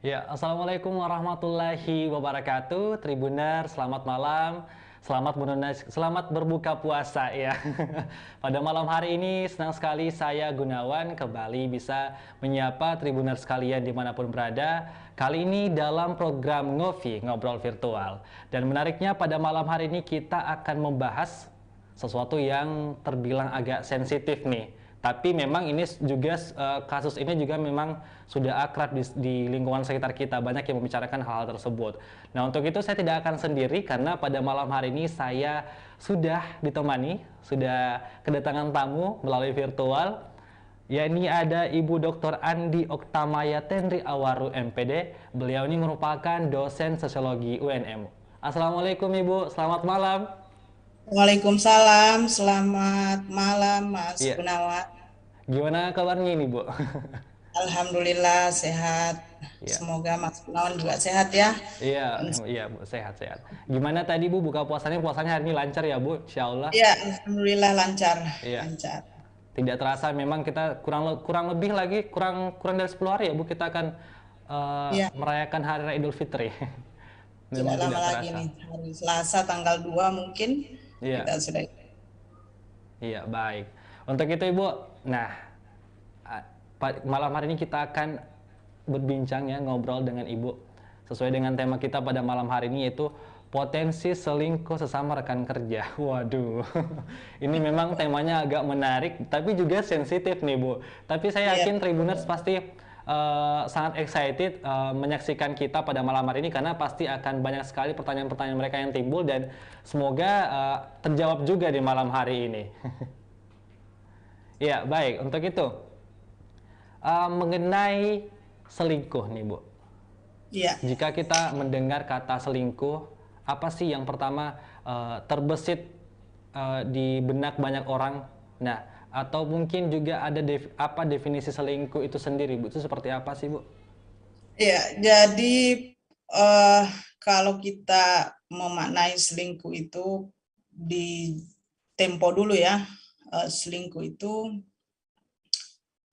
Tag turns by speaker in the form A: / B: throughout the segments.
A: Ya, Assalamualaikum warahmatullahi wabarakatuh. Tribuner, selamat malam. Selamat berbuka puasa ya. Pada malam hari ini senang sekali saya Gunawan kembali bisa menyapa Tribuner sekalian dimanapun berada. Kali ini dalam program Ngopi, Ngobrol Virtual. Dan menariknya pada malam hari ini kita akan membahas sesuatu yang terbilang agak sensitif nih. Tapi memang ini juga kasus ini juga memang sudah akrab di lingkungan sekitar kita, banyak yang membicarakan hal-hal tersebut. Nah, untuk itu saya tidak akan sendiri karena pada malam hari ini saya sudah kedatangan tamu melalui virtual. Yakni ada Ibu Dr. Andi Oktamaya Tenri Awaru MPD. Beliau ini merupakan dosen sosiologi UNM. Assalamualaikum Ibu, selamat malam.
B: Waalaikumsalam, selamat malam Mas
A: Iya,
B: Gunawan.
A: gimana kabarnya ini Bu?
B: Alhamdulillah sehat.
A: Iya.
B: Semoga Mas Gunawan juga sehat ya.
A: Iya,
B: Dan
A: iya Bu, sehat-sehat. Gimana tadi Bu buka puasanya? Puasanya hari ini lancar ya Bu, Insya Allah.
B: ya, Alhamdulillah lancar,
A: Iya,
B: lancar.
A: tidak terasa memang kita kurang lebih lagi kurang kurang dari 10 hari ya Bu kita akan
B: Ya,
A: merayakan Hari Raya Idul Fitri.
B: tidak
A: Memang
B: lama
A: tidak
B: lagi
A: terasa.
B: nih. Hari Selasa tanggal 2 mungkin
A: Iya,
B: kita sudah.
A: iya baik. Untuk itu Ibu, nah malam hari ini kita akan berbincang ya ngobrol dengan Ibu sesuai dengan tema kita pada malam hari ini yaitu potensi selingkuh sesama rekan kerja. Waduh, ini memang temanya agak menarik tapi juga sensitif nih Bu. Tapi saya
B: Ya,
A: yakin Tribuners pasti sangat excited menyaksikan kita pada malam hari ini karena pasti akan banyak sekali pertanyaan-pertanyaan mereka yang timbul dan semoga terjawab juga di malam hari ini. Ya, baik. Untuk itu, mengenai selingkuh nih Bu.
B: ya.
A: Jika kita mendengar kata selingkuh, apa sih yang pertama terbesit di benak banyak orang? Nah, atau mungkin juga ada apa definisi selingkuh itu sendiri Bu? Itu seperti apa sih Bu?
B: Ya, jadi eh, kalau kita memaknai selingkuh itu di tempo dulu ya. Selingkuh itu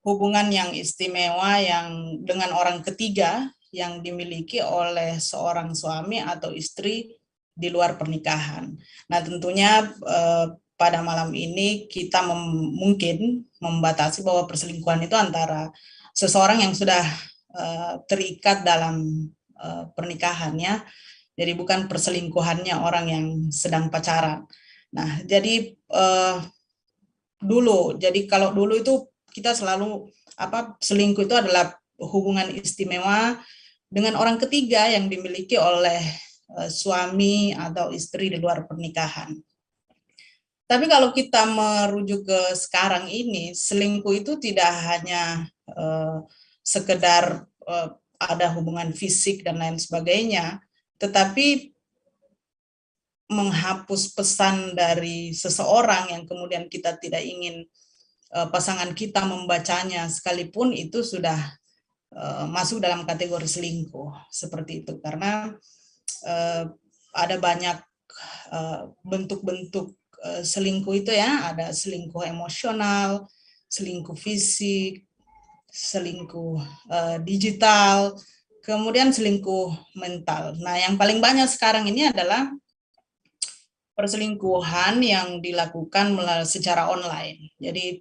B: hubungan yang istimewa yang dengan orang ketiga yang dimiliki oleh seorang suami atau istri di luar pernikahan. Nah, tentunya pada malam ini kita mungkin membatasi bahwa perselingkuhan itu antara seseorang yang sudah terikat dalam pernikahannya, jadi bukan perselingkuhannya orang yang sedang pacaran. Nah, jadi kalau dulu itu kita selalu selingkuh itu adalah hubungan istimewa dengan orang ketiga yang dimiliki oleh suami atau istri di luar pernikahan. Tapi kalau kita merujuk ke sekarang ini, selingkuh itu tidak hanya sekedar ada hubungan fisik dan lain sebagainya, tetapi menghapus pesan dari seseorang yang kemudian kita tidak ingin pasangan kita membacanya sekalipun itu sudah masuk dalam kategori selingkuh seperti itu karena ada banyak bentuk-bentuk selingkuh itu ya, ada selingkuh emosional, selingkuh fisik, selingkuh digital, kemudian selingkuh mental. Nah, yang paling banyak sekarang ini adalah perselingkuhan yang dilakukan secara online. Jadi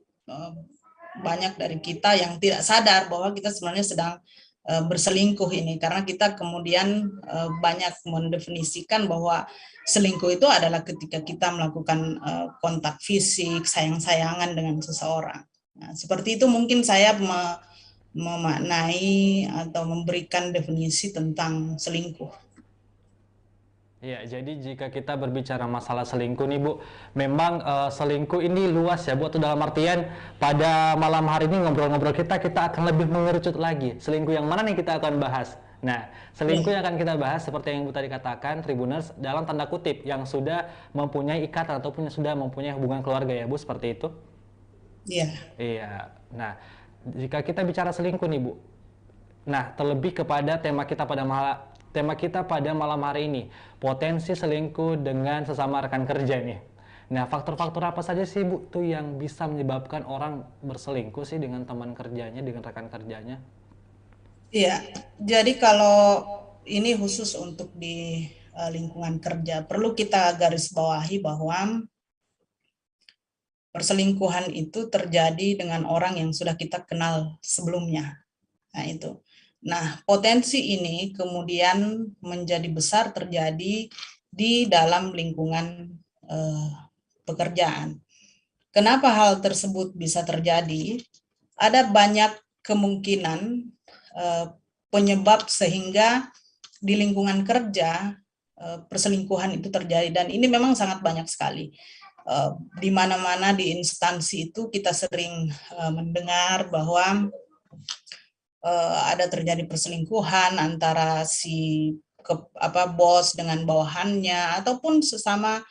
B: banyak dari kita yang tidak sadar bahwa kita sebenarnya sedang berselingkuh ini karena kita kemudian banyak mendefinisikan bahwa selingkuh itu adalah ketika kita melakukan kontak fisik, sayang-sayangan dengan seseorang. Nah, seperti itu mungkin saya memaknai atau memberikan definisi tentang selingkuh.
A: Ya, jadi jika kita berbicara masalah selingkuh nih Bu, memang selingkuh ini luas ya Bu, atau dalam artian pada malam hari ini ngobrol-ngobrol kita akan lebih mengerucut lagi. Selingkuh yang mana nih kita akan bahas? Nah, selingkuh yang akan kita bahas seperti yang Ibu tadi katakan, Tribuners, dalam tanda kutip yang sudah mempunyai ikatan ataupun yang sudah mempunyai hubungan keluarga ya Bu, seperti itu?
B: Iya,
A: Iya. Nah, jika kita bicara selingkuh nih Bu, nah, terlebih kepada tema kita pada malam hari ini, potensi selingkuh dengan sesama rekan kerja nih. Nah, faktor-faktor apa saja sih Bu tuh yang bisa menyebabkan orang berselingkuh sih dengan teman kerjanya, dengan rekan kerjanya?
B: Iya, jadi kalau ini khusus untuk di lingkungan kerja, perlu kita garis bawahi bahwa perselingkuhan itu terjadi dengan orang yang sudah kita kenal sebelumnya. Nah, itu. Nah, potensi ini kemudian menjadi besar terjadi di dalam lingkungan eh, pekerjaan. Kenapa hal tersebut bisa terjadi? Ada banyak kemungkinan eh, penyebab sehingga di lingkungan kerja perselingkuhan itu terjadi, dan ini memang sangat banyak sekali. Di mana-mana di instansi itu kita sering mendengar bahwa ada terjadi perselingkuhan antara si bos dengan bawahannya, ataupun sesama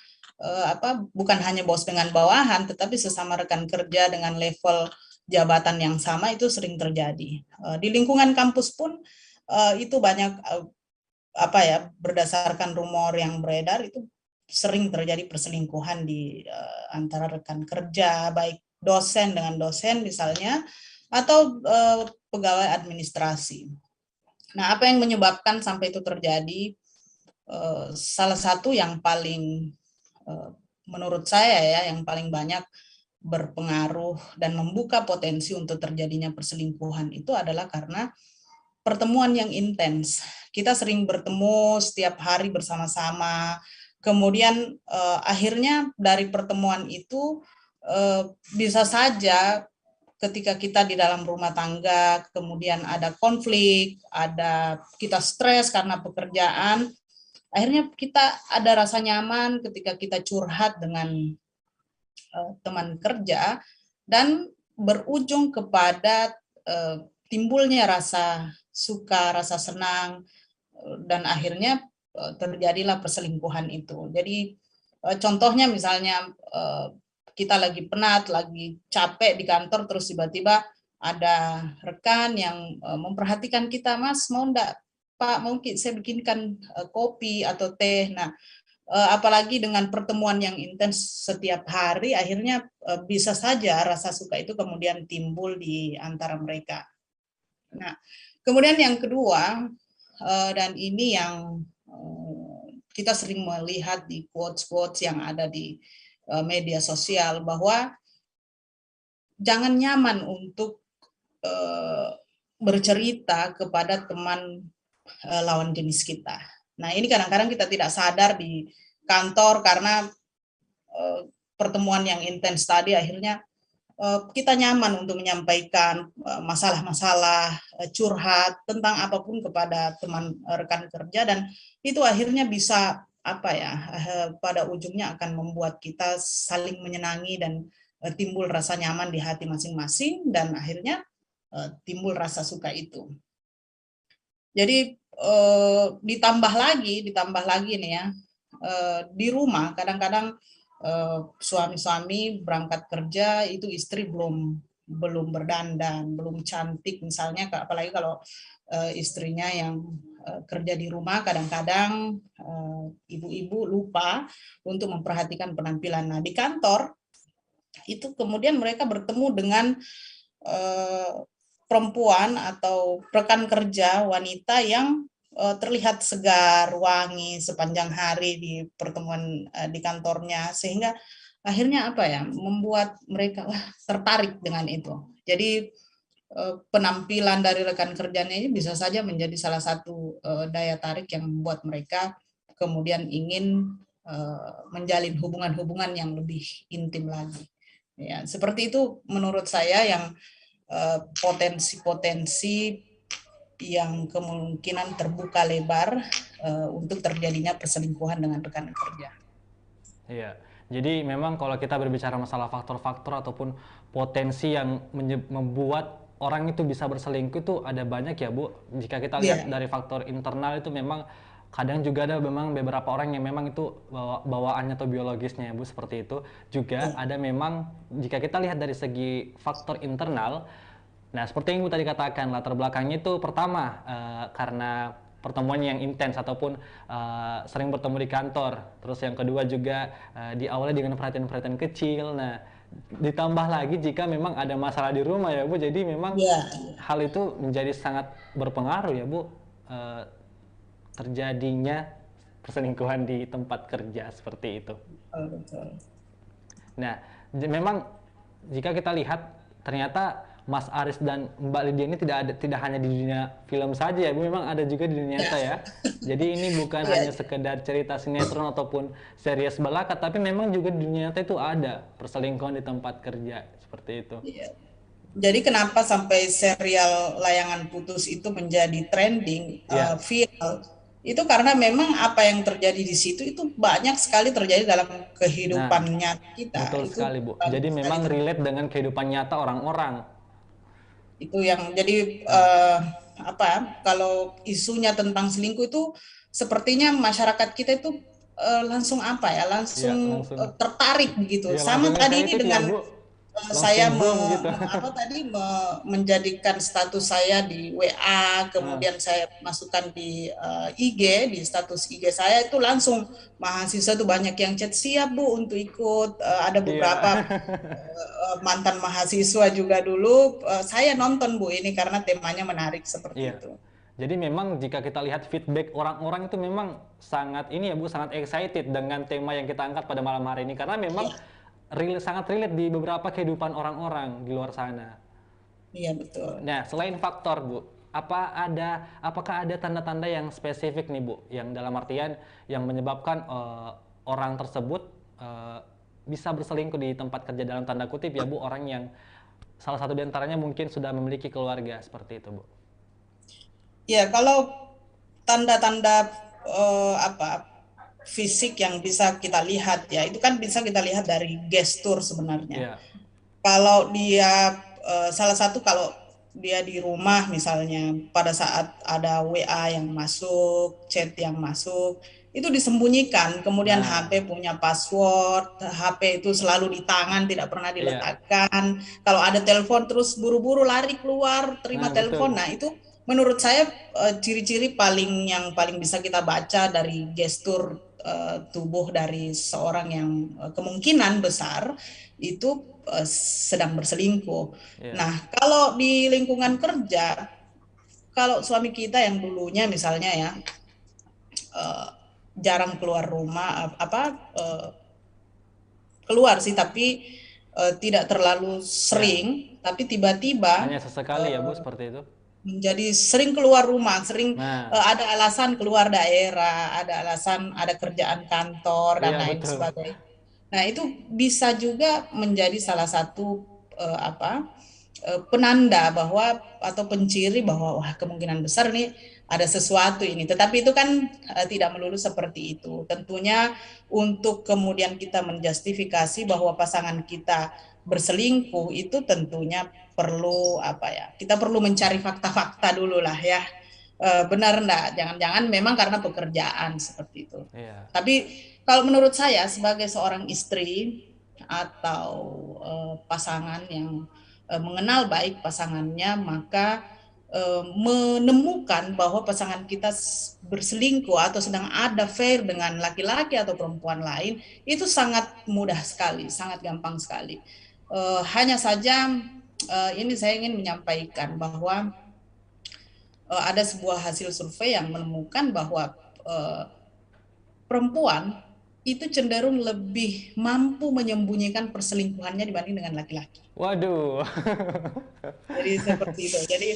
B: bukan hanya bos dengan bawahan, tetapi sesama rekan kerja dengan level jabatan yang sama, itu sering terjadi. Di lingkungan kampus pun itu banyak berdasarkan rumor yang beredar, itu sering terjadi perselingkuhan di antara rekan kerja, baik dosen dengan dosen misalnya, atau pegawai administrasi. Nah, apa yang menyebabkan sampai itu terjadi? Salah satu yang paling menurut saya ya, yang paling banyak berpengaruh dan membuka potensi untuk terjadinya perselingkuhan itu adalah karena pertemuan yang intens. Kita sering bertemu setiap hari bersama-sama. Kemudian akhirnya dari pertemuan itu bisa saja ketika kita di dalam rumah tangga, kemudian ada konflik, ada kita stres karena pekerjaan, akhirnya kita ada rasa nyaman ketika kita curhat dengan teman kerja, dan berujung kepada timbulnya rasa suka, rasa senang, dan akhirnya terjadilah perselingkuhan itu. Jadi contohnya misalnya kita lagi penat, lagi capek di kantor, terus tiba-tiba ada rekan yang memperhatikan kita, Mas, mau enggak Pak, mau saya bikinkan kopi atau teh. Nah, apalagi dengan pertemuan yang intens setiap hari, akhirnya bisa saja rasa suka itu kemudian timbul di antara mereka. Nah, kemudian yang kedua, dan ini yang kita sering melihat di quotes-quotes yang ada di media sosial, bahwa jangan nyaman untuk bercerita kepada teman lawan jenis kita. Nah, ini kadang-kadang kita tidak sadar di kantor karena pertemuan yang intens tadi, akhirnya kita nyaman untuk menyampaikan masalah-masalah, curhat tentang apapun kepada teman rekan kerja, dan itu akhirnya bisa pada ujungnya akan membuat kita saling menyenangi dan timbul rasa nyaman di hati masing-masing, dan akhirnya timbul rasa suka itu. Jadi ditambah lagi nih ya, di rumah kadang-kadang suami-suami berangkat kerja, itu istri belum berdandan, belum cantik misalnya, apalagi kalau istrinya yang kerja di rumah, kadang-kadang ibu-ibu lupa untuk memperhatikan penampilan. Nah, di kantor itu kemudian mereka bertemu dengan perempuan atau rekan kerja wanita yang terlihat segar, wangi sepanjang hari di pertemuan di kantornya, sehingga akhirnya membuat mereka tertarik dengan itu. Jadi penampilan dari rekan kerjanya ini bisa saja menjadi salah satu daya tarik yang membuat mereka kemudian ingin menjalin hubungan-hubungan yang lebih intim lagi. Ya, seperti itu menurut saya yang potensi-potensi yang kemungkinan terbuka lebar untuk terjadinya perselingkuhan dengan rekan kerja.
A: Iya, jadi memang kalau kita berbicara masalah faktor-faktor ataupun potensi yang membuat orang itu bisa berselingkuh itu ada banyak ya Bu. Jika kita lihat
B: Iya,
A: dari faktor internal itu memang kadang juga ada memang beberapa orang yang memang itu bawaannya atau biologisnya ya Bu, seperti itu. Juga ada memang jika kita lihat dari segi faktor internal. Nah, seperti yang Ibu tadi katakan, latar belakangnya itu pertama karena pertemuan yang intens ataupun sering bertemu di kantor. Terus yang kedua juga diawali dengan perhatian-perhatian kecil. Nah, Ditambah lagi jika memang ada masalah di rumah ya Bu, jadi memang
B: Iya,
A: hal itu menjadi sangat berpengaruh ya Bu, eh, terjadinya perselingkuhan di tempat kerja seperti itu.
B: betul, betul.
A: Nah, memang jika kita lihat ternyata Mas Aris dan Mbak Lydia ini tidak hanya di dunia film saja ya, Bu. Memang ada juga di dunia nyata ya. Jadi ini bukan hanya
B: Iya,
A: sekedar cerita sinetron ataupun series belaka, tapi memang juga di dunia nyata itu ada perselingkuhan di tempat kerja seperti itu.
B: iya. Jadi kenapa sampai serial Layangan Putus itu menjadi trending,
A: Ya,
B: viral? Itu karena memang apa yang terjadi di situ itu banyak sekali terjadi dalam
A: nah
B: kehidupan nyata kita.
A: betul
B: Itu
A: sekali Bu.
B: banyak
A: Jadi
B: sekali
A: memang relate dengan kehidupan nyata orang-orang.
B: itu yang jadi
A: Nah,
B: apa? Kalau isunya tentang selingkuh itu sepertinya masyarakat kita itu langsung apa ya?
A: ya
B: Langsung
A: langsung,
B: tertarik begitu.
A: ya
B: Sama
A: langsung
B: tadi ini
A: excited ya
B: dengan
A: Bu.
B: saya
A: Langsung boom gitu.
B: apa tadi menjadikan status saya di WA,
A: Nah,
B: kemudian saya masukkan di IG, di status IG saya itu langsung mahasiswa tuh banyak yang chat siap Bu untuk ikut. Ada
A: iya.
B: beberapa mantan mahasiswa juga dulu. Saya nonton Bu ini karena temanya menarik seperti
A: Iya.
B: itu.
A: Jadi memang jika kita lihat feedback orang-orang itu memang sangat ini ya Bu, sangat excited dengan tema yang kita angkat pada malam hari ini karena memang
B: Iya,
A: sangat relate di beberapa kehidupan orang-orang di luar sana.
B: iya betul.
A: Nah, selain faktor Bu, apakah ada tanda-tanda yang spesifik nih Bu, yang dalam artian yang menyebabkan orang tersebut eh, bisa berselingkuh di tempat kerja dalam tanda kutip ya Bu, orang yang salah satu di antaranya mungkin sudah memiliki keluarga seperti itu Bu.
B: Ya, kalau tanda-tanda apa fisik yang bisa kita lihat ya, itu kan bisa kita lihat dari gestur sebenarnya.
A: Iya.
B: Kalau dia salah satu kalau dia di rumah misalnya pada saat ada WA yang masuk, chat yang masuk, itu disembunyikan, kemudian
A: Nah,
B: HP punya password, HP itu selalu di tangan, tidak pernah
A: iya.
B: diletakkan. Kalau ada telepon terus buru-buru lari keluar, terima
A: Nah,
B: telepon.
A: betul.
B: Nah, itu menurut saya ciri-ciri yang paling bisa kita baca dari gestur tubuh dari seorang yang kemungkinan besar itu sedang berselingkuh.
A: Iya.
B: Nah, kalau di lingkungan kerja, kalau suami kita yang dulunya misalnya ya eh, jarang keluar rumah, keluar sih tapi tidak terlalu
A: Ya.
B: sering, tapi tiba-tiba
A: Hanya sesekali ya, Bu, seperti itu.
B: menjadi sering keluar rumah, sering
A: Nah,
B: ada alasan keluar daerah, ada alasan ada kerjaan kantor dan
A: iya
B: lain
A: betul.
B: sebagainya. Nah, itu bisa juga menjadi salah satu penanda bahwa atau penciri bahwa wah kemungkinan besar nih ada sesuatu ini. Tetapi itu kan tidak melulu seperti itu. Tentunya untuk kemudian kita menjustifikasi bahwa pasangan kita berselingkuh itu tentunya perlu apa ya? Kita perlu mencari fakta-fakta dulu lah ya. Benar enggak? Jangan-jangan memang karena pekerjaan seperti itu.
A: Iya.
B: Tapi kalau menurut saya sebagai seorang istri atau pasangan yang mengenal baik pasangannya, maka menemukan bahwa pasangan kita berselingkuh atau sedang ada affair dengan laki-laki atau perempuan lain itu sangat mudah sekali, sangat gampang sekali. Hanya saja ini saya ingin menyampaikan bahwa ada sebuah hasil survei yang menemukan bahwa perempuan itu cenderung lebih mampu menyembunyikan perselingkuhannya dibanding dengan laki-laki.
A: Waduh.
B: Jadi seperti itu. Jadi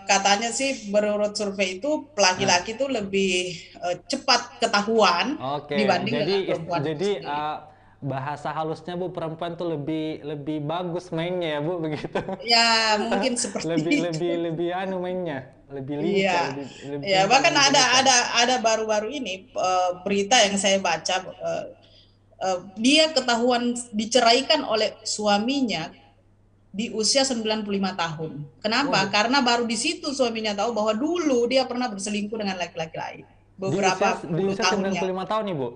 B: katanya sih menurut survei itu
A: Nah,
B: laki-laki itu lebih cepat ketahuan
A: oke.
B: dibanding
A: Jadi
B: dengan perempuan itu
A: jadi
B: sendiri.
A: bahasa halusnya Bu, perempuan tuh lebih lebih bagus mainnya ya Bu, begitu.
B: Ya mungkin seperti
A: Lebih
B: itu.
A: lebih lebih anu mainnya, lebih lincah,
B: Iya,
A: lebih lebih
B: ya
A: pintar
B: bahkan
A: menyembunyikan.
B: ada baru-baru ini berita yang saya baca dia ketahuan diceraikan oleh suaminya di usia 95 tahun. Kenapa?
A: Waduh.
B: Karena baru di situ suaminya tahu bahwa dulu dia pernah berselingkuh dengan laki-laki lain. Beberapa
A: Di
B: puluh
A: usia
B: tahunnya.
A: 95 tahun nih, Bu.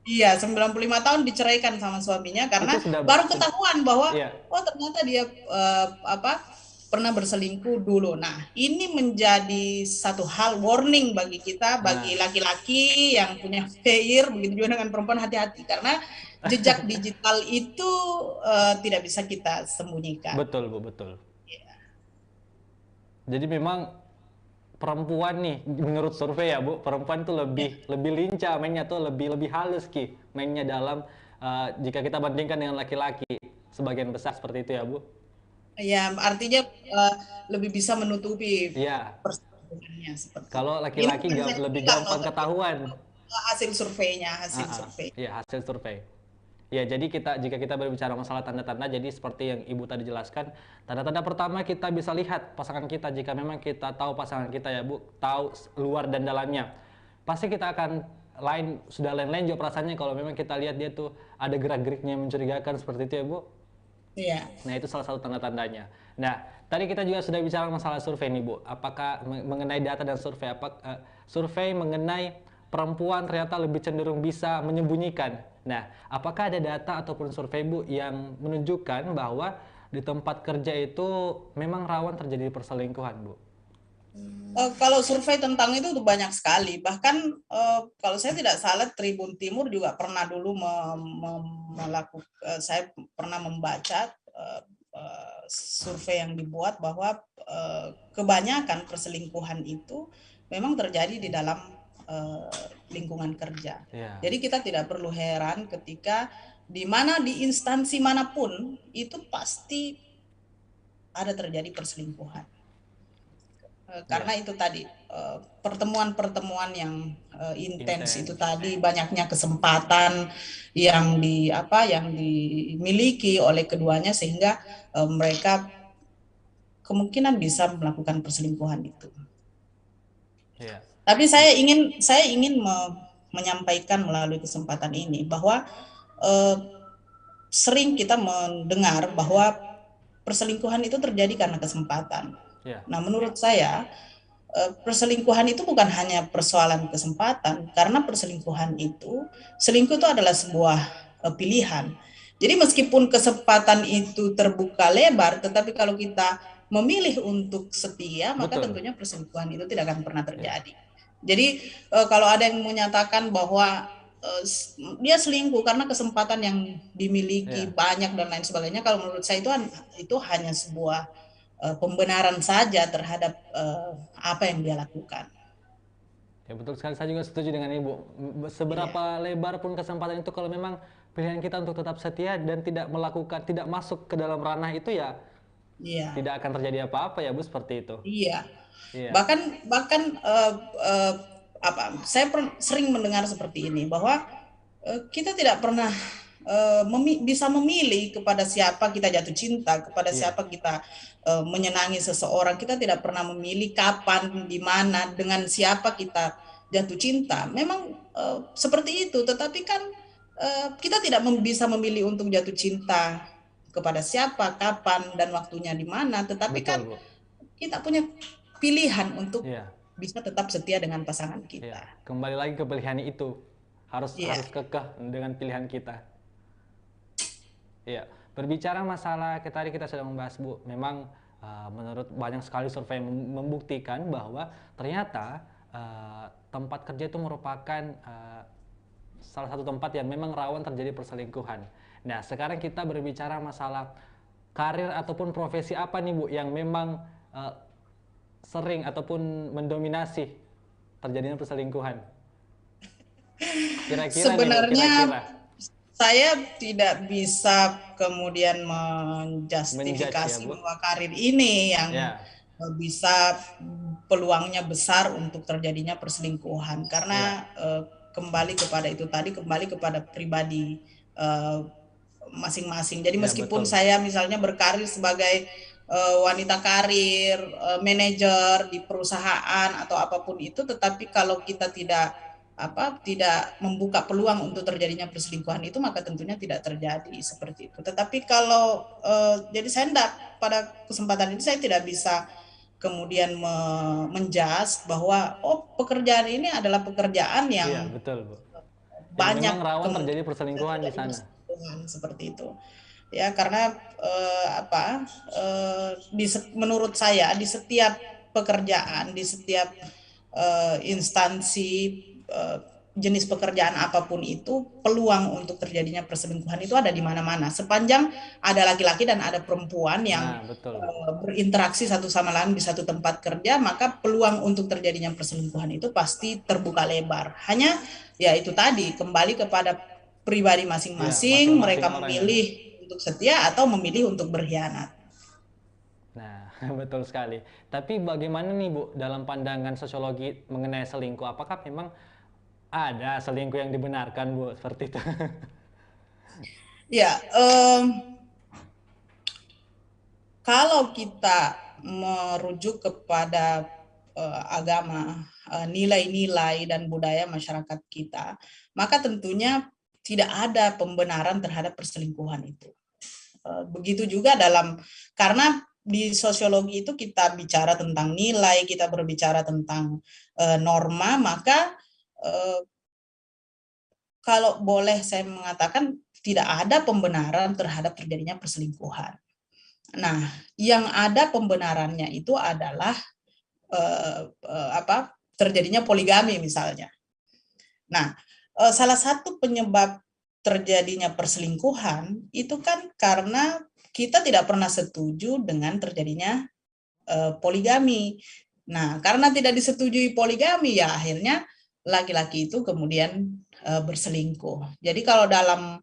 B: Iya, 95 tahun diceraikan sama suaminya
A: Itu
B: karena
A: sudah
B: baru ketahuan bahwa
A: iya.
B: oh ternyata dia apa pernah berselingkuh dulu. Nah, ini menjadi satu hal warning bagi kita, bagi laki-laki yang punya affair, begitu juga dengan perempuan, hati-hati karena jejak digital itu tidak bisa kita sembunyikan.
A: Betul, Bu, betul. Jadi memang perempuan nih, menurut survei ya Bu, perempuan tuh lebih lincah mainnya, tuh lebih lebih halus Ki mainnya dalam jika kita bandingkan dengan laki-laki sebagian besar seperti itu ya Bu.
B: Ya, artinya lebih bisa menutupi
A: Iya,
B: perselingkuhannya seperti
A: kalau
B: itu. Ini
A: laki-laki
B: bukan saya
A: lebih
B: bilang loh,
A: gampang
B: tapi
A: ketahuan.
B: hasil surveinya, hasil survei.
A: Iya, hasil survei. Ya, jadi jika kita berbicara masalah tanda-tanda, jadi seperti yang Ibu tadi jelaskan, tanda-tanda pertama kita bisa lihat pasangan kita, jika memang kita tahu pasangan kita ya Bu, tahu luar dan dalamnya. Pasti kita akan sudah lain-lain juga perasaannya kalau memang kita lihat dia tuh ada gerak-geriknya yang mencurigakan seperti itu ya Bu.
B: Iya.
A: Nah, itu salah satu tanda-tandanya. Nah, tadi kita juga sudah bicara masalah survei nih Bu. Apakah mengenai data dan survei, survei mengenai perempuan ternyata lebih cenderung bisa menyembunyikan. Nah, apakah ada data ataupun survei Bu yang menunjukkan bahwa di tempat kerja itu memang rawan terjadi perselingkuhan Bu?
B: Kalau survei tentang itu tuh banyak sekali. Bahkan kalau saya tidak salah, Tribun Timur juga pernah dulu melakukan. Saya pernah membaca survei yang dibuat bahwa kebanyakan perselingkuhan itu memang terjadi di dalam lingkungan kerja.
A: Yeah.
B: Jadi kita tidak perlu heran ketika di mana di instansi manapun itu pasti ada terjadi perselingkuhan. Karena itu tadi pertemuan-pertemuan yang intens itu tadi, banyaknya kesempatan yang dimiliki oleh keduanya sehingga mereka kemungkinan bisa melakukan perselingkuhan itu.
A: Yeah.
B: Tapi saya ingin menyampaikan melalui kesempatan ini bahwa sering kita mendengar bahwa perselingkuhan itu terjadi karena kesempatan.
A: Yeah.
B: Nah, menurut saya perselingkuhan itu bukan hanya persoalan kesempatan, karena selingkuh itu adalah sebuah pilihan. Jadi meskipun kesempatan itu terbuka lebar, tetapi kalau kita memilih untuk setia, maka tentunya perselingkuhan itu tidak akan pernah terjadi. Jadi kalau ada yang menyatakan bahwa dia selingkuh karena kesempatan yang dimiliki banyak dan lain sebagainya, kalau menurut saya itu hanya sebuah pembenaran saja terhadap apa yang dia lakukan.
A: Ya betul sekali, saya juga setuju dengan Ibu. Seberapa lebar pun kesempatan itu, kalau memang pilihan kita untuk tetap setia dan tidak masuk ke dalam ranah itu ya, tidak akan terjadi apa-apa ya Bu, seperti itu.
B: Iya. Bahkan saya sering mendengar seperti ini bahwa kita tidak pernah bisa memilih kepada siapa kita jatuh cinta, kepada siapa kita menyenangi seseorang. Kita tidak pernah memilih kapan, di mana, dengan siapa kita jatuh cinta. Memang seperti itu, tetapi kan kita tidak bisa memilih untuk jatuh cinta kepada siapa, kapan, dan waktunya di mana. Tetapi kan kita punya pilihan untuk bisa tetap setia dengan pasangan kita.
A: Kembali lagi ke pilihan itu, harus kekeh dengan pilihan kita. Iya, berbicara masalah tadi kita sudah membahas Bu, memang menurut banyak sekali survei membuktikan bahwa ternyata tempat kerja itu merupakan salah satu tempat yang memang rawan terjadi perselingkuhan. Nah, sekarang kita berbicara masalah karir ataupun profesi apa nih Bu yang memang sering ataupun mendominasi terjadinya perselingkuhan? Kira-kira
B: sebenarnya nih, saya tidak bisa kemudian menjustifikasi bahwa karir ini yang bisa peluangnya besar untuk terjadinya perselingkuhan, karena kembali kepada itu tadi, kembali kepada pribadi masing-masing. Jadi meskipun saya misalnya berkarir sebagai wanita karir, manajer di perusahaan atau apapun itu, tetapi kalau kita tidak membuka peluang untuk terjadinya perselingkuhan itu, maka tentunya tidak terjadi seperti itu. Tetapi kalau jadi saya pada kesempatan ini saya tidak bisa kemudian menjudge bahwa pekerjaan ini adalah pekerjaan yang
A: betul, Bu.
B: Banyak
A: yang rawan terjadi perselingkuhan di sana.
B: Seperti itu. ya, karena menurut saya di setiap pekerjaan, di setiap instansi, eh, jenis pekerjaan apapun itu, peluang untuk terjadinya perselingkuhan itu ada di mana-mana. Sepanjang ada laki-laki dan ada perempuan yang
A: Nah, betul, Bu.
B: berinteraksi satu sama lain di satu tempat kerja, maka peluang untuk terjadinya perselingkuhan itu pasti terbuka lebar. Hanya ya itu tadi, kembali kepada pribadi
A: Ya,
B: masing-masing,
A: masing-masing
B: mereka
A: orang ya, Bu.
B: memilih untuk setia atau memilih untuk berkhianat.
A: Nah, betul sekali. Tapi bagaimana nih, Bu, dalam pandangan sosiologi mengenai selingkuh? Apakah memang ada selingkuh yang dibenarkan, Bu, seperti itu?
B: Ya, kalau kita merujuk kepada agama, nilai-nilai dan budaya masyarakat kita, maka tentunya tidak ada pembenaran terhadap perselingkuhan itu. Begitu juga karena di sosiologi itu kita bicara tentang nilai, kita berbicara tentang norma, maka eh, kalau boleh saya mengatakan tidak ada pembenaran terhadap terjadinya perselingkuhan. Nah, yang ada pembenarannya itu adalah terjadinya poligami misalnya. Nah, salah satu penyebab terjadinya perselingkuhan itu kan karena kita tidak pernah setuju dengan terjadinya poligami. Nah, karena tidak disetujui poligami, ya akhirnya laki-laki itu kemudian berselingkuh. Jadi kalau dalam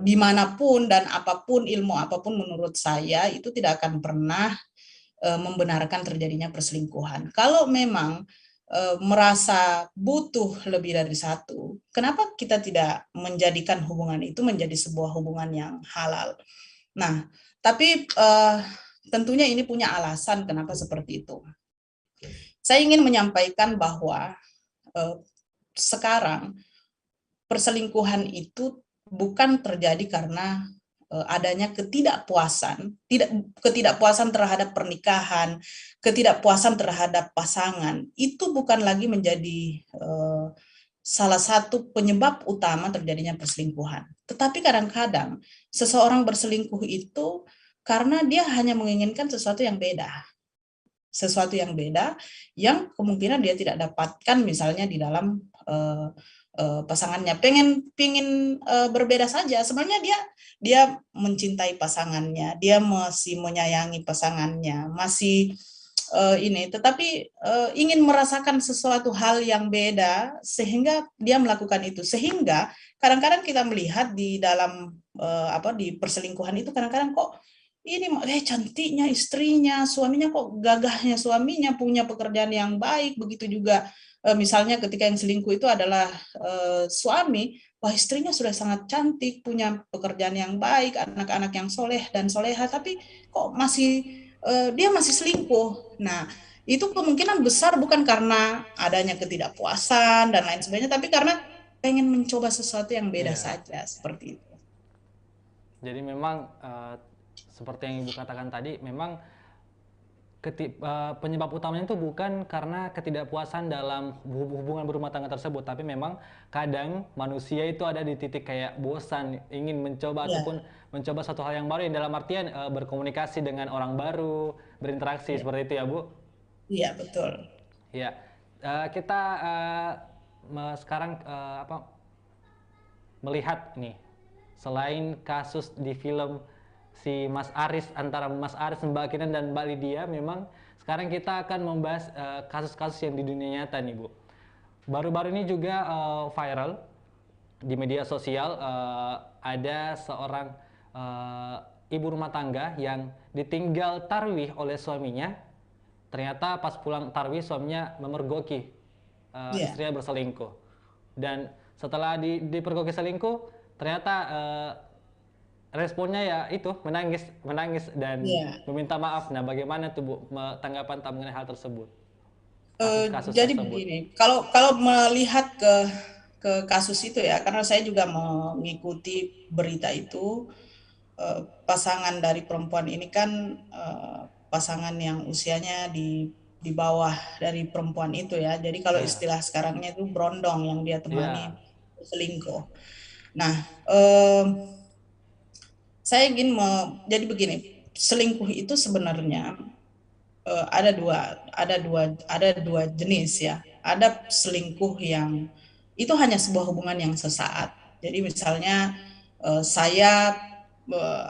B: dimanapun dan apapun, ilmu apapun, menurut saya itu tidak akan pernah membenarkan terjadinya perselingkuhan. Kalau memang merasa butuh lebih dari satu, kenapa kita tidak menjadikan hubungan itu menjadi sebuah hubungan yang halal? Nah, tapi tentunya ini punya alasan kenapa seperti itu. Saya ingin menyampaikan bahwa sekarang perselingkuhan itu bukan terjadi karena adanya ketidakpuasan terhadap pernikahan, ketidakpuasan terhadap pasangan, itu bukan lagi menjadi salah satu penyebab utama terjadinya perselingkuhan. Tetapi kadang-kadang seseorang berselingkuh itu karena dia hanya menginginkan sesuatu yang beda yang kemungkinan dia tidak dapatkan misalnya di dalam pasangannya. Pengen berbeda saja. Sebenarnya dia mencintai pasangannya, dia masih menyayangi pasangannya, masih tetapi ingin merasakan sesuatu hal yang beda sehingga dia melakukan itu. Sehingga kadang-kadang kita melihat di dalam di perselingkuhan itu kadang-kadang kok ini cantiknya istrinya, suaminya kok gagahnya suaminya, punya pekerjaan yang baik, begitu juga misalnya ketika yang selingkuh itu adalah suami, wah istrinya sudah sangat cantik, punya pekerjaan yang baik, anak-anak yang soleh dan soleha, tapi kok dia masih selingkuh. Nah, itu kemungkinan besar bukan karena adanya ketidakpuasan dan lain sebagainya, tapi karena pengen mencoba sesuatu yang beda
A: Iya.
B: saja, seperti itu.
A: Jadi memang seperti yang Ibu katakan tadi, memang penyebab utamanya itu bukan karena ketidakpuasan dalam hubungan berumah tangga tersebut, tapi memang kadang manusia itu ada di titik kayak bosan, ingin mencoba ataupun
B: Ya,
A: mencoba satu hal yang baru, yang dalam artian berkomunikasi dengan orang baru, berinteraksi
B: ya,
A: seperti itu ya, Bu.
B: iya betul.
A: Ya, kita sekarang melihat nih, selain kasus di film si Mas Aris, antara Mas Aris, Mbak Kinan dan Mbak Lydia, memang sekarang kita akan membahas kasus-kasus yang di dunia nyata nih, Bu. Baru-baru ini juga viral di media sosial, ada seorang ibu rumah tangga yang ditinggal tarwih oleh suaminya. Ternyata pas pulang tarwih suaminya memergoki
B: Iya,
A: istrinya berselingkuh. Dan setelah dipergoki selingkuh, ternyata responnya ya itu menangis, menangis dan
B: iya.
A: meminta maaf. Nah, bagaimana tuh, Bu, tanggapan mengenai hal tersebut? Kasus-kasus
B: Jadi
A: tersebut.
B: begini, kalau kalau melihat ke kasus itu ya, karena saya juga mengikuti berita itu, pasangan dari perempuan ini kan pasangan yang usianya di bawah dari perempuan itu ya. Jadi kalau
A: Nah,
B: istilah sekarangnya itu brondong yang dia
A: iya,
B: temani selingkuh. Nah, eh, saya ingin jadi begini, selingkuh itu sebenarnya ada dua jenis ya. Ada selingkuh yang itu hanya sebuah hubungan yang sesaat. Jadi misalnya saya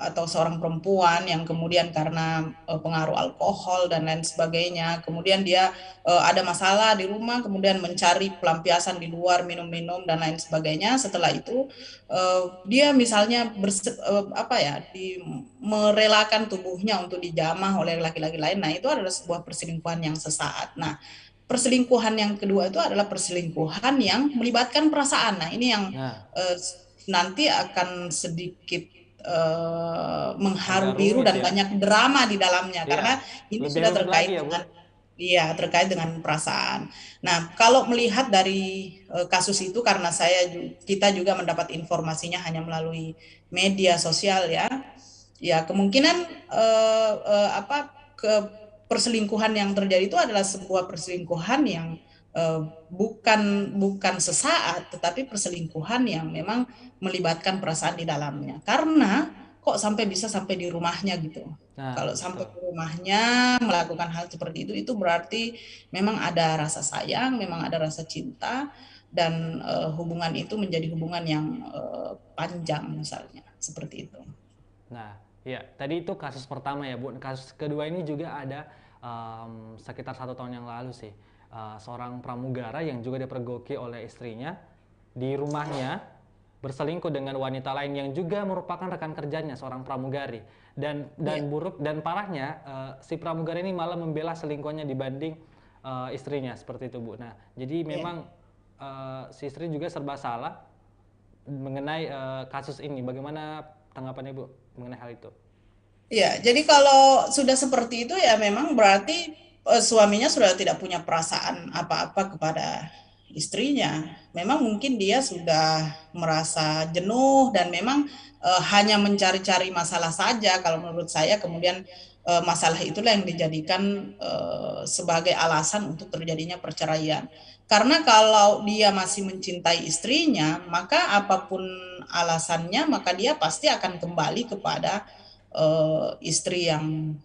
B: atau seorang perempuan yang kemudian karena pengaruh alkohol dan lain sebagainya, kemudian dia ada masalah di rumah, kemudian mencari pelampiasan di luar, minum-minum dan lain sebagainya. Setelah itu dia misalnya apa ya, merelakan tubuhnya untuk dijamah oleh laki-laki lain. Nah, itu adalah sebuah perselingkuhan yang sesaat. Nah, perselingkuhan yang kedua itu adalah perselingkuhan yang melibatkan perasaan. Nah, ini yang
A: Nah,
B: nanti akan sedikit mengharu
A: agak
B: biru
A: rumit
B: dan
A: ya.
B: banyak drama di dalamnya
A: Iya,
B: karena ini
A: lebih
B: sudah
A: rumit lagi
B: terkait
A: ya, Bu.
B: dengan terkait dengan perasaan. Nah, kalau melihat dari kasus itu karena kita juga mendapat informasinya hanya melalui media sosial ya. Ya, kemungkinan apa ke perselingkuhan yang terjadi itu adalah sebuah perselingkuhan yang eh, bukan bukan sesaat, tetapi perselingkuhan yang memang melibatkan perasaan di dalamnya. Karena kok sampai di rumahnya gitu.
A: Nah,
B: Kalau sampai
A: betul.
B: ke rumahnya melakukan hal seperti itu berarti memang ada rasa sayang, memang ada rasa cinta, dan hubungan itu menjadi hubungan yang panjang misalnya, seperti itu.
A: Nah, ya tadi itu kasus pertama ya, Bu. Kasus kedua ini juga ada sekitar 1 tahun yang lalu sih. Seorang pramugara yang juga dipergoki oleh istrinya di rumahnya berselingkuh dengan wanita lain yang juga merupakan rekan kerjanya, seorang pramugari.
B: Iya,
A: Buruk dan parahnya si pramugari ini malah membela selingkuhannya dibanding istrinya seperti itu, Bu. Nah, jadi
B: iya.
A: memang si istri juga serba salah mengenai kasus ini. Bagaimana tanggapan Ibu mengenai hal itu?
B: Iya, jadi kalau sudah seperti itu ya memang berarti suaminya sudah tidak punya perasaan apa-apa kepada istrinya. Memang mungkin dia sudah merasa jenuh dan memang hanya mencari-cari masalah saja kalau menurut saya. Kemudian masalah itulah yang dijadikan sebagai alasan untuk terjadinya perceraian. Karena kalau dia masih mencintai istrinya, maka apapun alasannya, maka dia pasti akan kembali kepada istri yang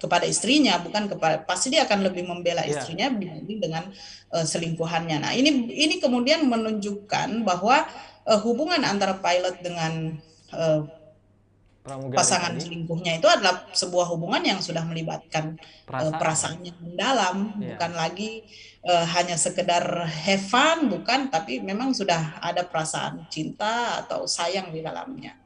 B: kepada istrinya, bukan kepada, pasti dia akan lebih membela
A: Iya,
B: istrinya dibanding dengan selingkuhannya. Nah, ini kemudian menunjukkan bahwa hubungan antara pilot dengan uh,
A: pramugari
B: pasangan
A: tadi
B: selingkuhnya itu adalah sebuah hubungan yang sudah melibatkan
A: perasaan.
B: perasaan yang mendalam,
A: Iya.
B: bukan lagi hanya sekedar have fun, bukan, tapi memang sudah ada perasaan cinta atau sayang di dalamnya.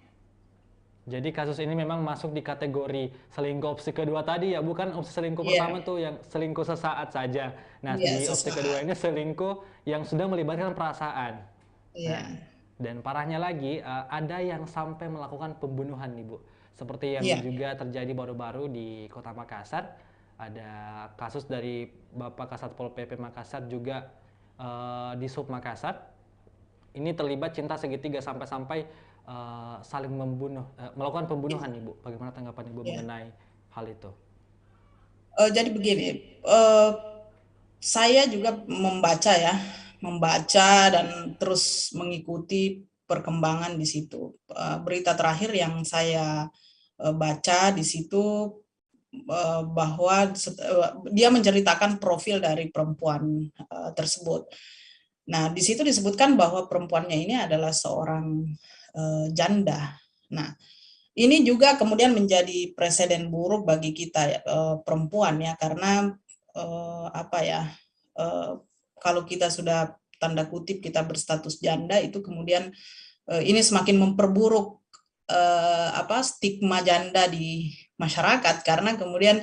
A: Jadi kasus ini memang masuk di kategori selingkuh opsi kedua tadi ya, bukan opsi selingkuh
B: Iya,
A: pertama tuh yang selingkuh sesaat saja. Nah,
B: iya,
A: di opsi kedua
B: sesaat.
A: ini selingkuh yang sudah melibatkan perasaan.
B: Iya,
A: Nah, dan parahnya lagi ada yang sampai melakukan pembunuhan nih, Bu. Seperti yang
B: iya.
A: juga terjadi baru-baru di Kota Makassar. Ada kasus dari Bapak Kasatpol PP Makassar juga di Sub Makassar. Ini terlibat cinta segitiga sampai-sampai saling melakukan pembunuhan, Ibu. Bagaimana tanggapan Ibu
B: Ya,
A: mengenai hal itu?
B: jadi begini, saya juga membaca dan terus mengikuti perkembangan di situ. Berita terakhir yang saya baca di situ bahwa dia menceritakan profil dari perempuan tersebut. Nah, di situ disebutkan bahwa perempuannya ini adalah seorang janda. Nah, ini juga kemudian menjadi presiden buruk bagi kita perempuan ya, karena apa ya, eh, kalau kita sudah tanda kutip kita berstatus janda itu kemudian ini semakin memperburuk apa stigma janda di masyarakat, karena kemudian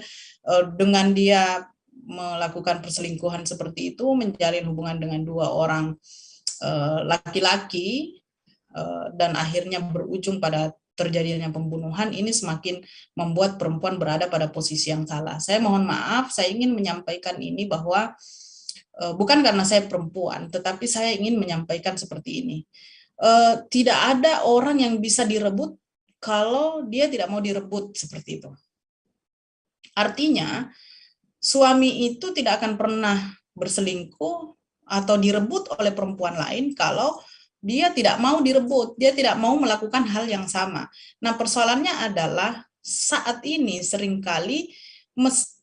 B: dengan dia melakukan perselingkuhan seperti itu, menjalin hubungan dengan dua orang laki-laki dan akhirnya berujung pada terjadinya pembunuhan, ini semakin membuat perempuan berada pada posisi yang salah. Saya mohon maaf, saya ingin menyampaikan ini bahwa bukan karena saya perempuan, tetapi saya ingin menyampaikan seperti ini. Tidak ada orang yang bisa direbut kalau dia tidak mau direbut, seperti itu. Artinya, suami itu tidak akan pernah berselingkuh atau direbut oleh perempuan lain kalau dia tidak mau direbut, dia tidak mau melakukan hal yang sama. Nah, persoalannya adalah saat ini seringkali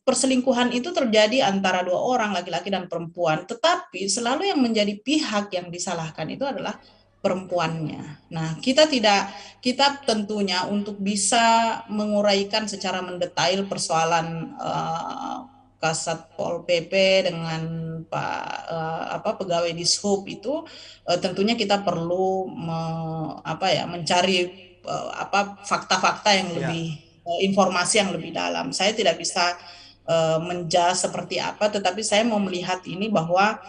B: perselingkuhan itu terjadi antara dua orang, laki-laki dan perempuan, tetapi selalu yang menjadi pihak yang disalahkan itu adalah perempuannya. Nah, kita tentunya untuk bisa menguraikan secara mendetail persoalan Kasat Pol PP dengan pegawai Dishub itu, tentunya kita perlu mencari fakta-fakta yang lebih, informasi yang lebih dalam. Saya tidak bisa menjudge seperti apa, tetapi saya mau melihat ini bahwa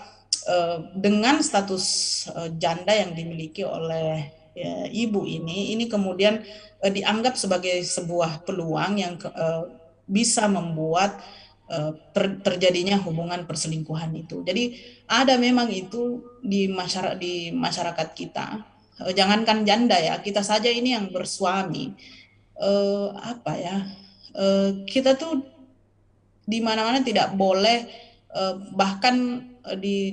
B: dengan status janda yang dimiliki oleh ibu ini kemudian dianggap sebagai sebuah peluang yang bisa membuat terjadinya hubungan perselingkuhan itu. Jadi ada memang itu di masyarakat kita. Jangankan janda ya, kita saja ini yang bersuami, kita tuh di mana-mana tidak boleh, bahkan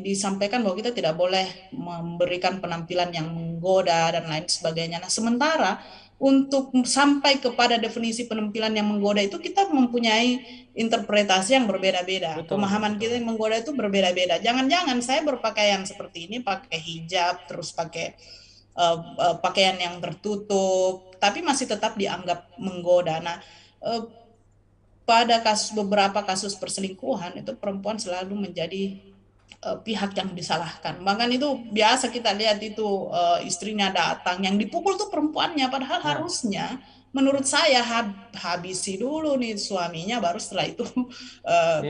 B: disampaikan bahwa kita tidak boleh memberikan penampilan yang menggoda dan lain sebagainya. Nah, sementara untuk sampai kepada definisi penampilan yang menggoda itu kita mempunyai interpretasi yang berbeda-beda. Pemahaman kita yang menggoda itu berbeda-beda. Jangan-jangan saya berpakaian seperti ini, pakai hijab, terus pakai pakaian yang tertutup, tapi masih tetap dianggap menggoda. Nah, pada beberapa kasus perselingkuhan itu perempuan selalu menjadi pihak yang disalahkan. Bahkan itu biasa kita lihat itu, istrinya datang, yang dipukul tuh perempuannya, padahal harusnya menurut saya habisi dulu nih suaminya, baru setelah itu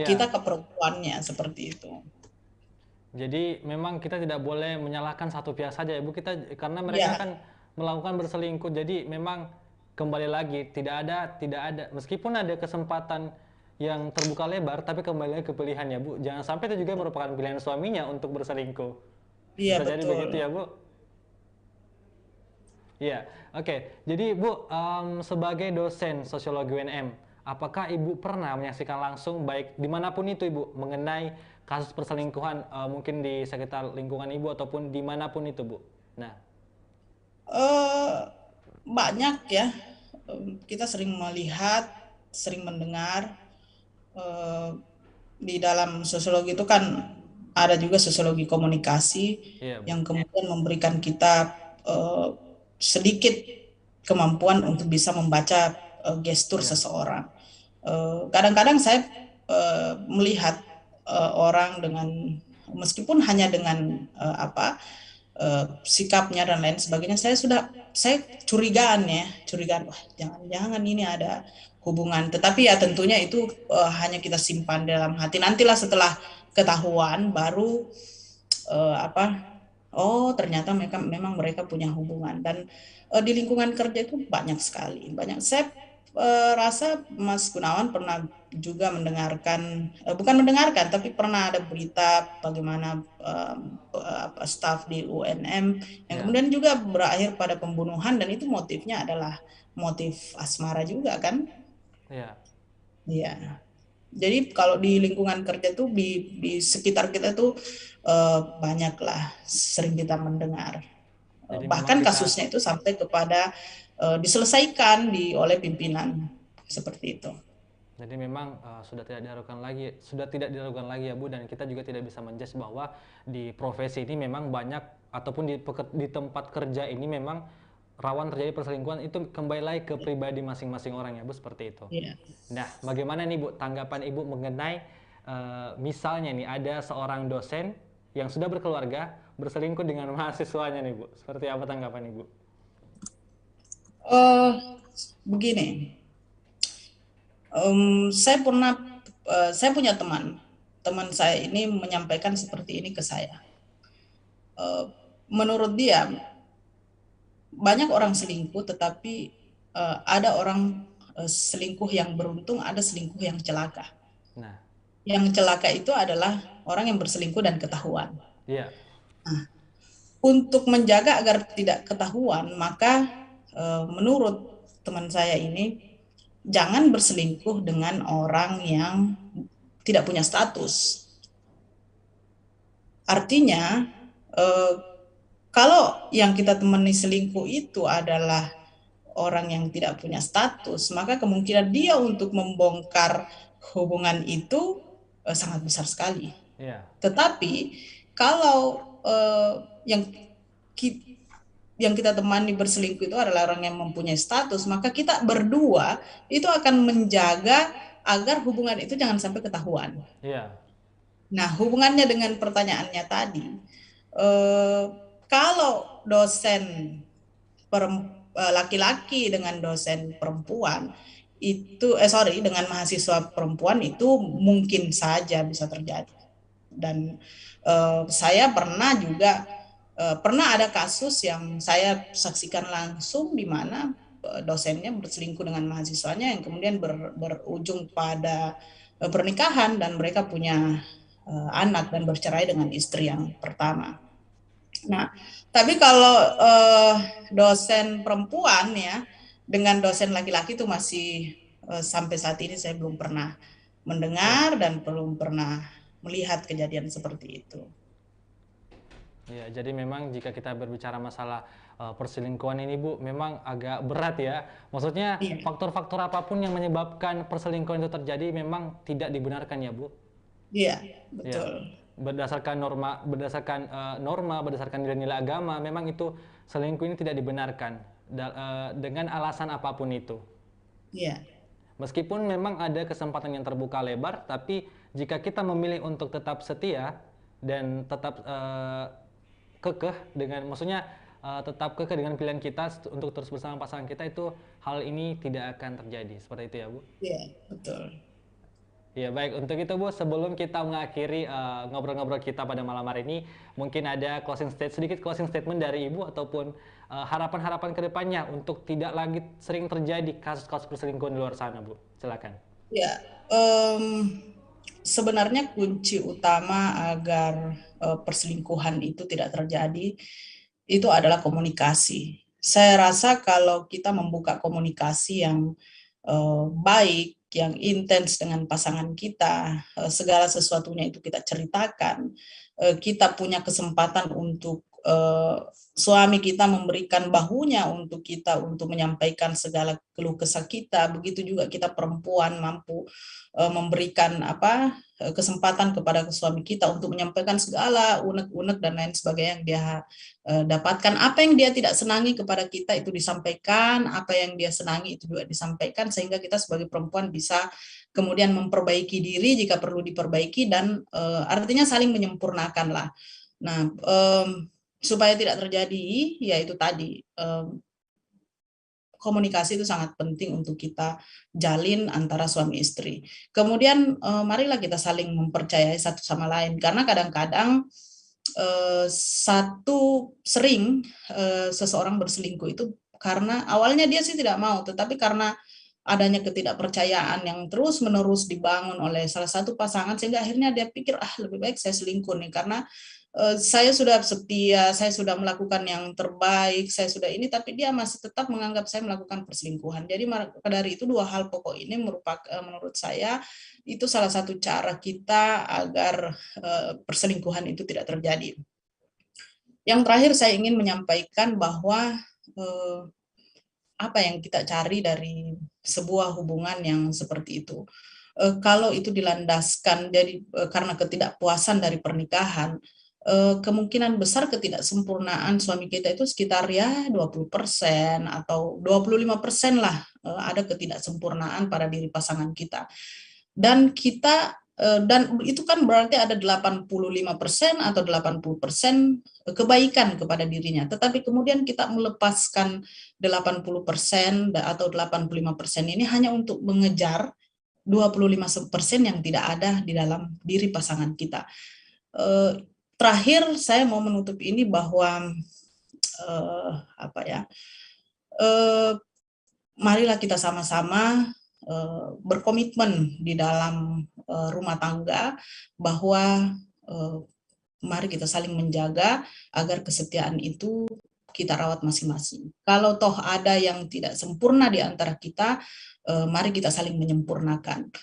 B: kita ke perempuannya, seperti itu.
A: Jadi memang kita tidak boleh menyalahkan satu pihak saja ya Bu, karena mereka kan melakukan berselingkuh. Jadi memang kembali lagi tidak ada meskipun ada kesempatan yang terbuka lebar, tapi kembali lagi ke pilihan ya Bu. Jangan sampai itu juga merupakan pilihan suaminya untuk berselingkuh.
B: Iya,
A: bisa
B: betul.
A: Jadi begitu ya Bu. Iya, oke. Jadi Bu, sebagai dosen sosiologi UNM, apakah Ibu pernah menyaksikan langsung, baik dimanapun itu Ibu, mengenai kasus perselingkuhan, mungkin di sekitar lingkungan Ibu ataupun dimanapun itu Bu? Nah,
B: banyak ya, kita sering melihat, sering mendengar, di dalam sosiologi itu kan ada juga sosiologi komunikasi yang kemudian memberikan kita sedikit kemampuan untuk bisa membaca gestur seseorang. Kadang-kadang saya melihat orang dengan, meskipun hanya dengan sikapnya dan lain sebagainya, saya curigaan, wah jangan-jangan ini ada hubungan. Tetapi ya tentunya itu hanya kita simpan dalam hati. Nantilah setelah ketahuan baru oh ternyata memang mereka punya hubungan. Dan di lingkungan kerja itu banyak sekali. Saya rasa Mas Gunawan pernah juga mendengarkan, bukan mendengarkan, tapi pernah ada berita bagaimana staf di UNM yang kemudian juga berakhir pada pembunuhan, dan itu motifnya adalah motif asmara juga kan? Iya. Jadi kalau di lingkungan kerja tuh di sekitar kita tuh banyaklah sering kita mendengar. Bahkan kasusnya itu sampai kepada diselesaikan oleh pimpinan, seperti itu.
A: Jadi memang sudah tidak diragukan lagi ya Bu, dan kita juga tidak bisa menjudge bahwa di profesi ini memang banyak, ataupun di tempat kerja ini memang rawan terjadi perselingkuhan. Itu kembali lagi ke pribadi masing-masing orang ya Bu, seperti itu. Nah, bagaimana nih Bu tanggapan Ibu mengenai misalnya nih ada seorang dosen yang sudah berkeluarga berselingkuh dengan mahasiswanya nih Bu, seperti apa tanggapan Ibu?
B: Begini, saya punya teman saya ini menyampaikan seperti ini ke saya. Menurut dia banyak orang selingkuh, tetapi ada orang selingkuh yang beruntung, ada selingkuh yang celaka. Nah, yang celaka itu adalah orang yang berselingkuh dan ketahuan. Nah, untuk menjaga agar tidak ketahuan, maka menurut teman saya ini, jangan berselingkuh dengan orang yang tidak punya status. Artinya Kalau yang kita temani selingkuh itu adalah orang yang tidak punya status, maka kemungkinan dia untuk membongkar hubungan itu sangat besar sekali.
A: Iya,
B: Tetapi kalau yang yang kita temani berselingkuh itu adalah orang yang mempunyai status, maka kita berdua itu akan menjaga agar hubungan itu jangan sampai ketahuan.
A: iya,
B: Nah, hubungannya dengan pertanyaannya tadi, eh, kalau dosen laki-laki dengan dosen perempuan itu, sorry, dengan mahasiswa perempuan itu mungkin saja bisa terjadi. Dan saya pernah juga pernah ada kasus yang saya saksikan langsung di mana dosennya berselingkuh dengan mahasiswanya yang kemudian berujung pada pernikahan dan mereka punya anak dan bercerai dengan istri yang pertama. Nah, tapi kalau dosen perempuan ya dengan dosen laki-laki itu masih sampai saat ini saya belum pernah
A: iya.
B: mendengar dan belum pernah melihat kejadian seperti itu.
A: Iya, jadi memang jika kita berbicara masalah perselingkuhan ini Bu, memang agak berat ya. Maksudnya
B: Iya,
A: faktor-faktor apapun yang menyebabkan perselingkuhan itu terjadi memang tidak dibenarkan ya Bu.
B: iya,
A: Ya,
B: betul.
A: berdasarkan nilai-nilai agama, memang itu selingkuh ini tidak dibenarkan dengan alasan apapun itu.
B: Iya,
A: Meskipun memang ada kesempatan yang terbuka lebar, tapi jika kita memilih untuk tetap setia dan tetap kekeh dengan, maksudnya tetap kekeh dengan pilihan kita untuk terus bersama pasangan kita, itu hal ini tidak akan terjadi. Seperti itu ya Bu.
B: iya, betul.
A: Ya baik, untuk itu Bu, sebelum kita mengakhiri ngobrol-ngobrol kita pada malam hari ini, mungkin ada sedikit closing statement dari Ibu ataupun harapan-harapan kedepannya untuk tidak lagi sering terjadi kasus-kasus perselingkuhan di luar sana Bu. Silakan.
B: Ya, sebenarnya kunci utama agar perselingkuhan itu tidak terjadi itu adalah komunikasi. Saya rasa kalau kita membuka komunikasi yang baik, yang intens dengan pasangan kita, segala sesuatunya itu kita ceritakan, kita punya kesempatan untuk suami kita memberikan bahunya untuk kita untuk menyampaikan segala keluh kesah kita, begitu juga kita perempuan mampu memberikan kesempatan kepada suami kita untuk menyampaikan segala unek-unek dan lain sebagainya yang dia dapatkan. Apa yang dia tidak senangi kepada kita itu disampaikan, apa yang dia senangi itu juga disampaikan, sehingga kita sebagai perempuan bisa kemudian memperbaiki diri jika perlu diperbaiki dan artinya saling menyempurnakan lah. Nah, supaya tidak terjadi, yaitu tadi komunikasi itu sangat penting untuk kita jalin antara suami istri. Kemudian marilah kita saling mempercayai satu sama lain, karena kadang-kadang seseorang berselingkuh itu karena awalnya dia sih tidak mau, tetapi karena adanya ketidakpercayaan yang terus-menerus dibangun oleh salah satu pasangan, sehingga akhirnya dia pikir lebih baik saya selingkuh nih karena saya sudah setia, saya sudah melakukan yang terbaik, saya sudah ini, tapi dia masih tetap menganggap saya melakukan perselingkuhan. Jadi dari itu dua hal pokok ini merupakan menurut saya itu salah satu cara kita agar perselingkuhan itu tidak terjadi. Yang terakhir saya ingin menyampaikan bahwa apa yang kita cari dari sebuah hubungan yang seperti itu. Kalau itu dilandaskan jadi karena ketidakpuasan dari pernikahan, kemungkinan besar ketidaksempurnaan suami kita itu sekitar ya 20% atau 25% lah ada ketidaksempurnaan pada diri pasangan kita. Dan kita dan itu kan berarti ada 85% atau 80% kebaikan kepada dirinya. Tetapi kemudian kita melepaskan 80% atau 85% ini hanya untuk mengejar 25% yang tidak ada di dalam diri pasangan kita. Terakhir saya mau menutup ini bahwa marilah kita sama-sama berkomitmen di dalam rumah tangga bahwa mari kita saling menjaga agar kesetiaan itu kita rawat masing-masing. Kalau toh ada yang tidak sempurna di antara kita, mari kita saling menyempurnakan.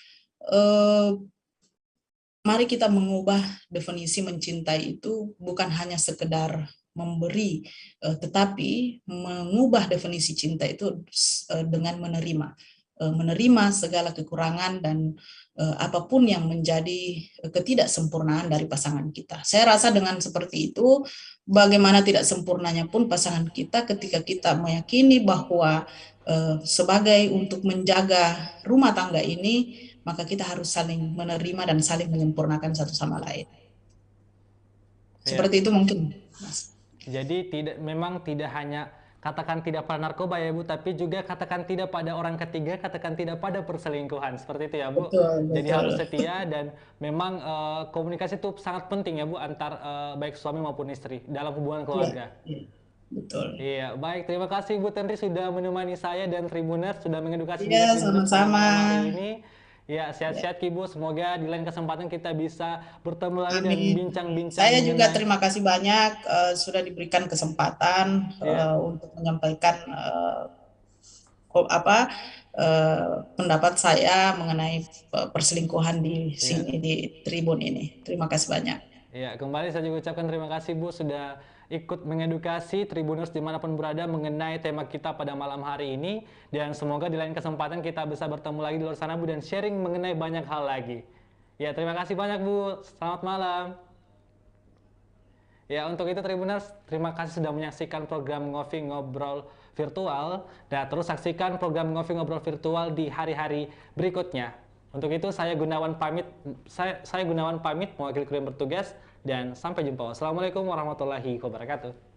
B: Mari kita mengubah definisi mencintai itu bukan hanya sekedar memberi, tetapi mengubah definisi cinta itu dengan menerima segala kekurangan dan apapun yang menjadi ketidaksempurnaan dari pasangan kita. Saya rasa dengan seperti itu, bagaimana tidak sempurnanya pun pasangan kita, ketika kita meyakini bahwa sebagai untuk menjaga rumah tangga ini, maka kita harus saling menerima dan saling menyempurnakan satu sama lain.
A: Ya.
B: Seperti itu mungkin, Mas.
A: Jadi memang tidak hanya katakan tidak pada narkoba ya Bu, tapi juga katakan tidak pada orang ketiga, katakan tidak pada perselingkuhan. Seperti itu ya Bu.
B: Betul,
A: Jadi
B: betul.
A: harus setia dan memang komunikasi itu sangat penting ya Bu, antar baik suami maupun istri dalam hubungan keluarga.
B: Iya, betul.
A: Iya, baik. Terima kasih Bu Tenri sudah menemani saya dan Tribuners, sudah mengedukasi juga
B: Iya,
A: Tribuners pada
B: sama-sama.
A: malam hari ini. Ya,
B: Ya,
A: sehat-sehat Ki Bu. Semoga di lain kesempatan kita bisa bertemu lagi dan
B: amin.
A: bincang-bincang
B: Saya juga
A: mengenai.
B: terima kasih banyak sudah diberikan kesempatan
A: Iya,
B: untuk menyampaikan pendapat saya mengenai perselingkuhan di
A: iya.
B: sini di Tribun ini. Terima kasih banyak.
A: Ya, kembali saya juga ucapkan terima kasih Bu sudah ikut mengedukasi Tribuners dimanapun berada mengenai tema kita pada malam hari ini. Dan semoga di lain kesempatan kita bisa bertemu lagi di luar sana Bu dan sharing mengenai banyak hal lagi. Ya, terima kasih banyak Bu. Selamat malam. Ya, untuk itu Tribuners, terima kasih sudah menyaksikan program Ngopi Ngobrol Virtual. Dan terus saksikan program Ngopi Ngobrol Virtual di hari-hari berikutnya. Untuk itu saya Gunawan pamit mewakili kru yang bertugas dan sampai jumpa. Wassalamualaikum warahmatullahi wabarakatuh.